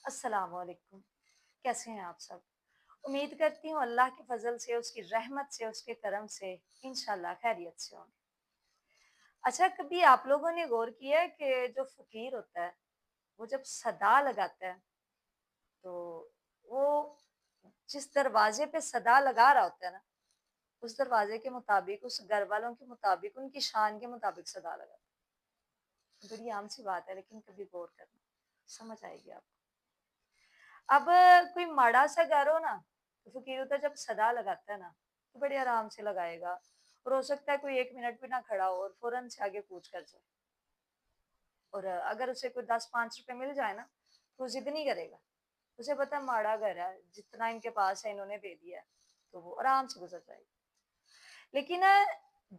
अस्सलाम वालेकुम। कैसे हैं आप सब? उम्मीद करती हूँ अल्लाह के फजल से, उसकी रहमत से, उसके करम से इंशाल्लाह खैरियत से होंगे। अच्छा, कभी आप लोगों ने गौर किया है कि जो फकीर होता है, वो जब सदा लगाता है, तो वो जिस दरवाजे पे सदा लगा रहा होता है ना, उस दरवाजे के मुताबिक, उस घर वालों के मुताबिक, उनकी शान के मुताबिक सदा लगाता है। बड़ी आम सी बात है, लेकिन कभी गौर करना, समझ आएगी आपको। अब कोई माड़ा सा घर हो ना, तो फकीर उधर जब सदा लगाता है ना, तो बड़े आराम से लगाएगा। और हो सकता है कोई 1 मिनट भी ना खड़ा हो और फौरन से आगे कूच कर जाए। और अगर उसे कोई 10-5 रुपए मिल जाए ना, तो वो जिद नहीं करेगा। उसे पता है माड़ा घर है, जितना इनके पास है इन्होंने दे दिया है, तो वो आराम से गुजर जाएगी। लेकिन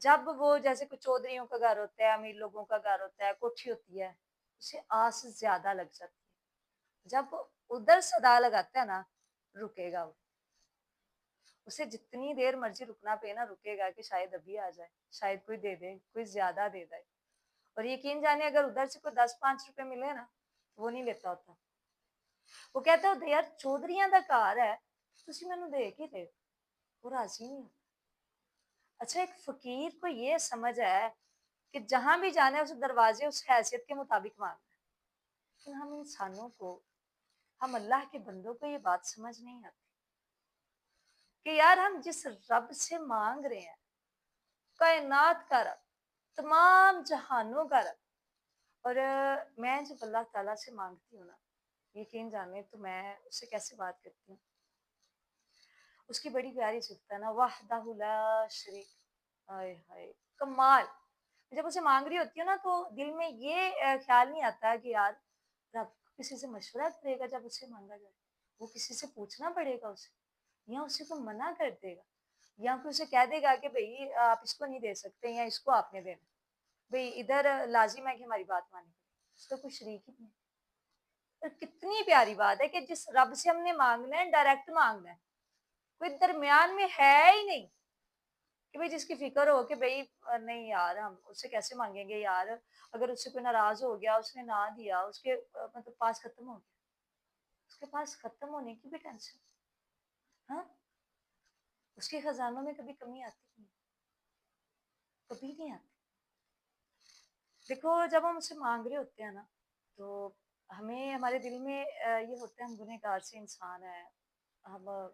जब वो जैसे कुछ चौधरियों का घर होता है, अमीर लोगों का घर होता है, कोठी होती है, उसे आस ज्यादा लग जाती है। जब उधर सदा लगाता है ना, रुकेगा वो। उसे जितनी देर मर्जी रुकना पे ना, रुकेगा कि शायद अभी आ जाए, शायद कोई दे दे, कोई ज्यादा दे दे। और यकीन जाने अगर उधर से कोई 10-5 रुपए मिले ना, वो नहीं लेता होता। वो कहता होता यार चौधरियां दा घर है, तुसी मैनू दे के दे। वो राजी नहीं होता। अच्छा, एक फकीर को ये समझ है कि जहां भी जाना है उस दरवाजे उस हैसियत के मुताबिक मांगना है। लेकिन हम इंसानों को, हम अल्लाह के बंदों को ये बात समझ नहीं आती कि यार हम जिस रब से मांग रहे हैं, कायनात का रब, तमाम जहानों का रब। और मैं जब अल्लाह ताला से मांगती हूँ ना, यकीन जाने तो मैं उससे कैसे बात करती हूँ। उसकी बड़ी प्यारी सिफत है ना, वहदहु ला शरीक। हाय हाय, कमाल। जब उसे मांग रही होती हूँ ना, तो दिल में ये ख्याल नहीं आता कि यार रब किसी से मशवरा करेगा जब उसे मांगा जाए। वो किसी से पूछना पड़ेगा उसे, या उसे को मना कर देगा, या फिर उसे कह देगा कि भाई आप इसको नहीं दे सकते या इसको आपने देना। भई इधर लाज़िम है कि हमारी बात माननी पड़ेगी, उसका कोई शरीक ही नहीं है। और कितनी प्यारी बात है कि जिस रब से हमने माँगना है, डायरेक्ट माँगना है। कोई दरमियान में है ही नहीं कि भई जिसकी फ़िक्र हो कि भई नहीं यार हम उससे कैसे माँगेंगे यार, अगर उससे कोई नाराज़ हो गया, उसने ना दिया, उसके मतलब पास खत्म हो गया। उसके पास खत्म होने की भी टेंशन, हाँ? उसके खज़ानों में कभी कमी आती नहीं, कभी नहीं आती। देखो जब हम उससे माँग रहे होते हैं ना, तो हमें हमारे दिल में ये होता है हम गुनहगार से इंसान हैं। हम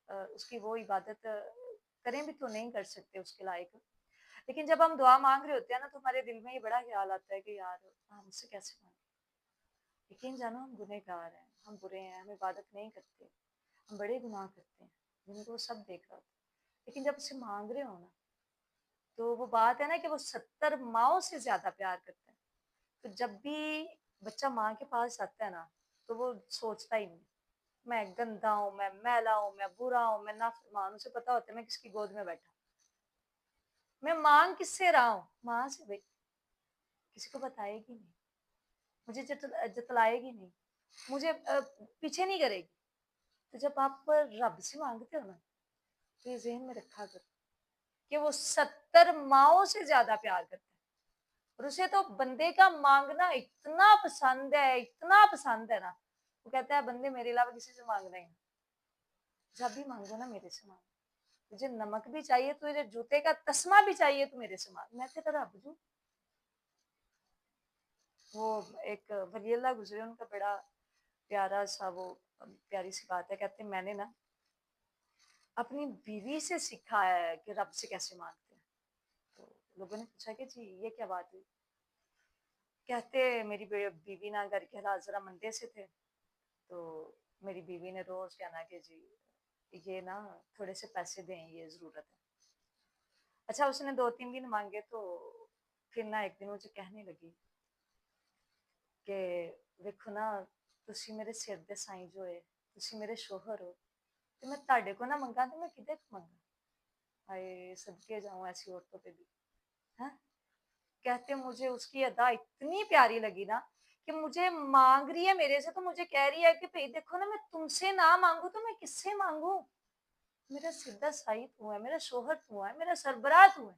उसकी वो इबादत करें भी तो नहीं कर सकते उसके लायक। लेकिन जब हम दुआ माँग रहे होते हैं ना, तो हमारे दिल में ये बड़ा ख़्याल आता है कि यार हम उससे कैसे माँगे? यकीन जानो हम गुनहगार हैं, हम बुरे हैं, हम इबादत नहीं करते, हम बड़े गुनाह करते हैं, जिनको वो सब देख रहा होता है। लेकिन जब उससे माँग रहे हो ना, तो वो बात है ना कि वो 70 माँओं से ज़्यादा प्यार करता है। तो जब भी बच्चा माँ के पास आता है ना, तो वो सोचता ही नहीं, मैं गंदा हूँ, मैं मैला हूँ, मैं बुरा हूँ, मैं नाफरमान हूँ। उसे पता होता है मैं किसकी गोद में बैठा हूँ। मैं माँग किससे रहा हूँ? माँ से भई, किसी को बताएगी नहीं, मुझे जतलाएगी नहीं, मुझे पीछे नहीं करेगी। तो जब आप रब से माँगते हो ना, तो ये ज़हन में रखा करो कि वो 70 माँओं से ज़्यादा प्यार करता है। और उसे तो बंदे का माँगना इतना पसंद है, इतना पसंद है ना, वो कहता है बंदे मेरे अलावा किसी से माँगना ही ना। जब भी माँगो ना मेरे से माँगो। तुझे नमक भी चाहिए, तुझे जूते का तस्मा भी चाहिए तो मेरे से माँग, मैं तेरा रब हूँ। वो एक वली अल्लाह गुज़रे, उनका बड़ा प्यारा सा वो प्यारी सी बात है, कहते हैं मैंने ना अपनी बीवी से सीखा है कि रब से कैसे माँगते हैं। तो लोगों ने पूछा कि जी ये क्या बात हुई? कहते मेरी बीवी ना घर के हालात ज़रा मंदे से थे, तो मेरी बीवी ने रोज़ कहना कि जी ये ना थोड़े से पैसे दें, ये ज़रूरत है। अच्छा उसने 2-3 दिन माँगे, तो फिर ना एक दिन मुझे कहने लगी कि ਵੇਖੋ ना ਤੁਸੀਂ ਮੇਰੇ ਸਿਰ ਦੇ ਸਾਈਂ ਜੋ ਹੈ, ਤੁਸੀਂ ਮੇਰੇ शोहर हो, तो मैं ਤੁਹਾਡੇ को ना ਮੰਗਾ तो मैं किदे को ਮੰਗਾ? हाय सदके जाऊँ ऐसी औरतों पे भी, हैं? कहते मुझे उसकी अदा इतनी प्यारी लगी ना कि मुझे माँग रही है मेरे से, तो मुझे कह रही है कि भई देखो ना मैं तुमसे ना माँगूँ तो मैं किससे माँगूँ? मेरा सीधा साई तू है, मेरा शोहर तू है, मेरा सरबराह तू है।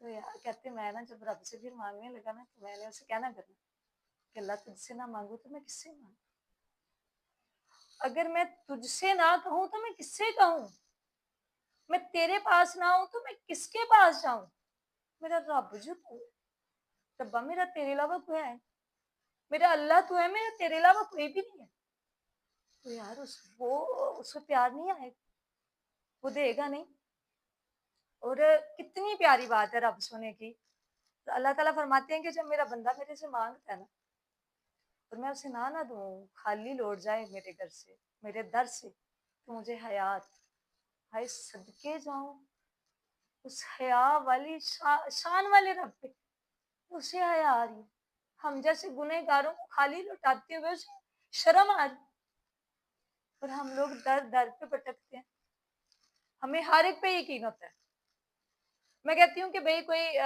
तो यार कहते मैं ना जब रब से फिर माँगने लगा ना, तो मैंने उसे क्या ना करना कि अल्लाह तुझसे ना माँगूँ तो मैं किससे माँगूँ? اگر میں تجھ سے نہ کہوں تو میں کس سے کہوں؟ میں تیرے پاس نہ ہوں تو میں کس کے پاس جاؤں؟ میرا رب جو تو ہے، ربا میرا تیرے علاوہ کوئی ہے؟ میرا اللہ تو ہے، میرا تیرے علاوہ کوئی بھی نہیں ہے۔ تو یار اس کو پیار نہیں آئے گا، وہ دے گا نہیں۔ اور کتنی پیاری بات ہے رب سونے کی، اللہ تعالیٰ فرماتے ہیں کہ جب میرا بندہ میرے سے مانگتا ہے نا اور میں اسے نہ دوں، خالی لوٹ جائے میرے گھر سے، میرے در سے، تو مجھے حیات، ہائے صدقے جاؤں اس حیا والی شان والے رب پہ، اسے حیا آ رہی ہے۔ ہم جیسے گنہ گاروں کو خالی لوٹاتے ہوئے اسے شرم آ رہی، اور ہم لوگ در در پہ بھٹکتے ہیں۔ ہمیں ہر ایک پہ یقین ہوتا ہے۔ میں کہتی ہوں کہ بھئی کوئی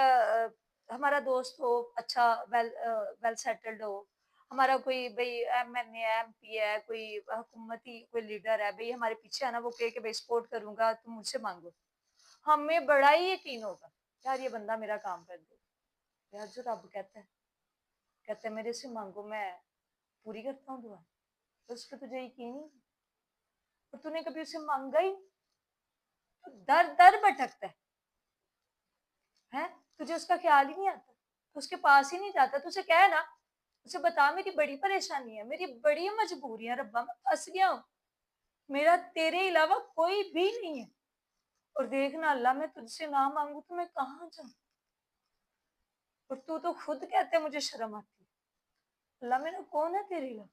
ہمارا دوست ہو، اچھا ویل سیٹلڈ ہو، ہمارا کوئی بھئی M N A M P ہے، کوئی حکومتی کوئی لیڈر ہے، بھئی ہمارے پیچھے ہے نا، وہ کہے کہ بھئی سپورٹ کروں گا تم مجھ سے مانگو، ہمیں بڑا ہی یقین ہوگا یار یہ بندہ میرا کام کر دے گا۔ یار جو رب کہتا ہے میرے سے مانگو، میں پوری کرتا ہوں دعا، تو اس پہ تجھے یقین ہی، اور تو نے کبھی اسے مانگا ہی نہیں، تو در در بھٹکتا ہے، تجھے اس کا خیال ہی نہیں آتا، تو اس کے پاس ہی نہیں جاتا، تو اسے کہے نا، اسے بتا میری بڑی پریشانی ہے، میری بڑی مجبوری ہے ربا، میں پھنس گیا ہوں، میرا تیرے علاوہ کوئی بھی نہیں ہے، اور دیکھنا اللہ میں تجھ سے نہ مانگوں تو میں کہاں جاؤں، اور تو خود کہتے مجھے شرم آتی ہے، اللہ میرا کون ہے تیرے علاوہ،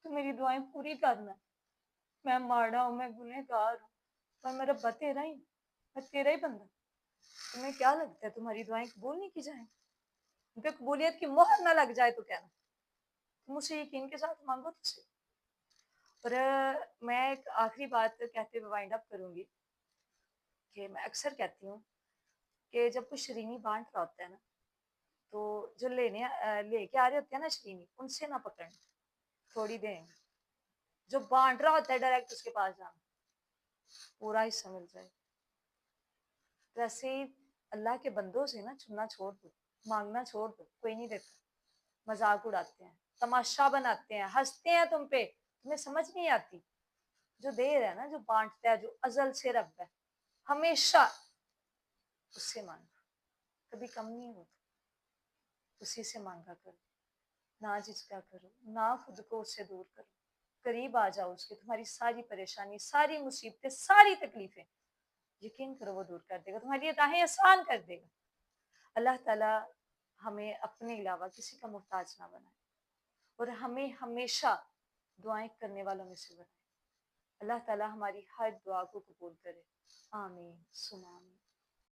تو میری دعائیں پوری کرنا، میں ماڑا ہوں، میں گنہ گار ہوں، پر میرا ربا تیرا ہی، میں تیرا ہی بندہ، تمہیں کیا لگتا ہے تمہاری دعائیں قبول نہیں کی جائیں؟ ان پہ قبولیت کی مہر نہ لگ جائے تو کہنا، تم اسے یقین کے ساتھ مانگو تو سے۔ اور میں ایک آخری بات کہتے ہوئے وائنڈ اپ کروں گی کہ میں اکثر کہتی ہوں کہ جب کوئی شرینی بانٹ رہا ہوتا ہے نا، تو جو لے کے آ رہے ہوتے ہیں نا شرینی، ان سے نہ پکڑنا، تھوڑی دیں، جو بانٹ رہا ہوتا ہے ڈائریکٹ اس کے پاس جانا، پورا حصہ مل جائے۔ ویسے ہی اللہ کے بندوں سے نا چننا چھوڑ دو، مانگنا چھوڑ دو، کوئی نہیں دیتا، مذاق اڑاتے ہیں، تماشا بناتے ہیں، ہنستے ہیں تم پہ، تمہیں سمجھ نہیں آتی، جو دے رہا ہے نا، جو بانٹتا ہے، جو ازل سے رب ہے، ہمیشہ اس سے مانگو، کبھی کم نہیں ہوگا، اسی سے مانگا کرو، نہ جھجکا کرو، نہ خود کو اس سے دور کرو، قریب آ جاؤ اس کے، تمہاری ساری پریشانی، ساری مصیبتیں، ساری تکلیفیں، یقین کرو وہ دور کر دے گا، تمہاری راہیں آسان کر دے گا۔ اللہ تعالیٰ ہمیں اپنے علاوہ کسی کا محتاج نہ بنائے، اور ہمیں ہمیشہ دعائیں کرنے والوں میں سے بنائے۔ اللہ تعالیٰ ہماری ہر دعا کو قبول کرے، آمین ثم آمین۔